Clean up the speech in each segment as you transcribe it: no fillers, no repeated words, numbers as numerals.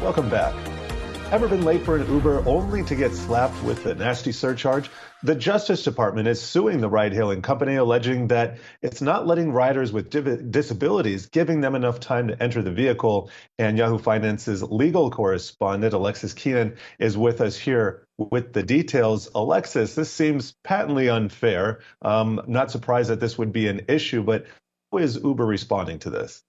Welcome back. Ever been late for an Uber only to get slapped with a nasty surcharge? The Justice Department is suing the ride-hailing company, alleging that it's not letting riders with disabilities, giving them enough time to enter the vehicle. And Yahoo Finance's legal correspondent, Alexis Keenan, is with us here with the details. Alexis, this seems patently unfair. Not surprised that this would be an issue, but how is Uber responding to this?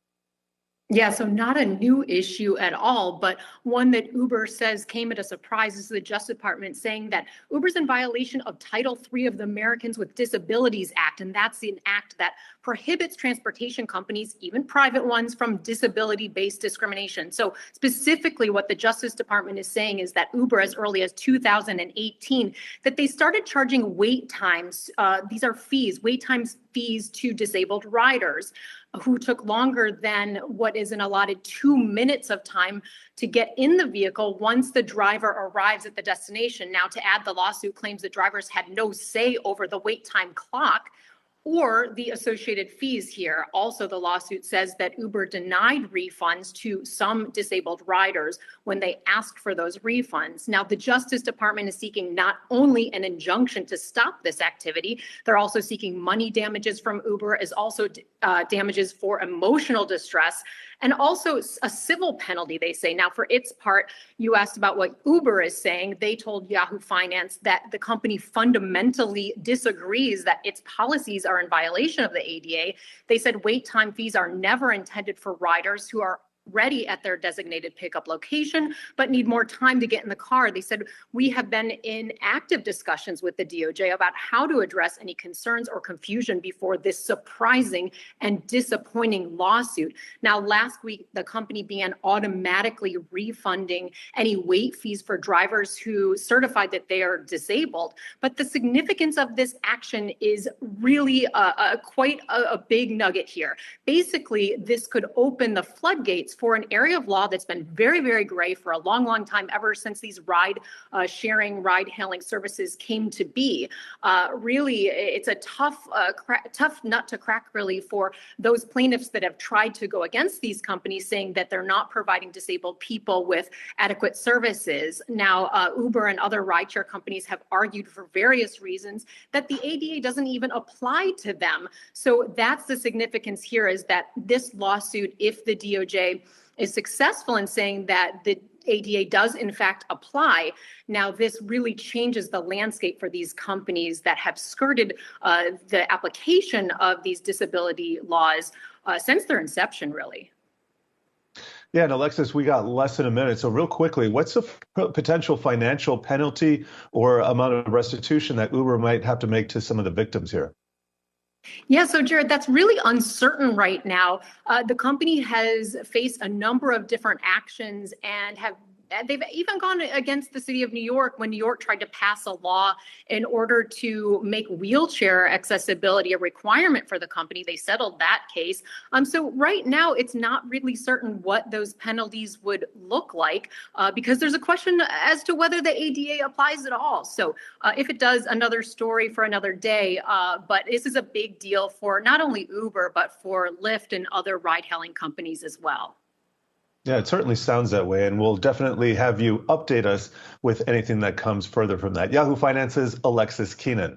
Yeah, so not a new issue at all, but one that Uber says came at a surprise is the Justice Department saying that Uber's in violation of Title III of the Americans with Disabilities Act, and that's an act that prohibits transportation companies, even private ones, from disability-based discrimination. So specifically what the Justice Department is saying is that Uber, as early as 2018, that they started charging wait times. These are fees, wait times fees to disabled riders who took longer than what is an allotted 2 minutes of time to get in the vehicle once the driver arrives at the destination. Now, to add, the lawsuit claims that drivers had no say over the wait time clock or the associated fees here. Also, the lawsuit says that Uber denied refunds to some disabled riders when they asked for those refunds. Now, the Justice Department is seeking not only an injunction to stop this activity, they're also seeking money damages from Uber, as also damages for emotional distress, and also a civil penalty, they say. Now, for its part, you asked about what Uber is saying. They told Yahoo Finance that the company fundamentally disagrees that its policies are in violation of the ADA. They said wait time fees are never intended for riders who are ready at their designated pickup location, but need more time to get in the car. They said, we have been in active discussions with the DOJ about how to address any concerns or confusion before this surprising and disappointing lawsuit. Now, last week, the company began automatically refunding any wait fees for drivers who certified that they are disabled. But the significance of this action is really quite a big nugget here. Basically, this could open the floodgates for an area of law that's been very, very gray for a long, long time, ever since these ride-sharing, ride-hailing services came to be. Really, it's a tough nut to crack, really, for those plaintiffs that have tried to go against these companies, saying that they're not providing disabled people with adequate services. Now, Uber and other rideshare companies have argued for various reasons that the ADA doesn't even apply to them. So that's the significance here, is that this lawsuit, if the DOJ is successful in saying that the ADA does in fact apply, now this really changes the landscape for these companies that have skirted the application of these disability laws since their inception, really. Yeah, and Alexis, we got less than a minute. So real quickly, what's the potential financial penalty or amount of restitution that Uber might have to make to some of the victims here? Yeah, so Jared, that's really uncertain right now. The company has faced a number of different actions and they've even gone against the city of New York when New York tried to pass a law in order to make wheelchair accessibility a requirement for the company. They settled that case. So right now, it's not really certain what those penalties would look like because there's a question as to whether the ADA applies at all. So if it does, another story for another day. But this is a big deal for not only Uber, but for Lyft and other ride-hailing companies as well. Yeah, it certainly sounds that way, and we'll definitely have you update us with anything that comes further from that. Yahoo Finance's Alexis Keenan.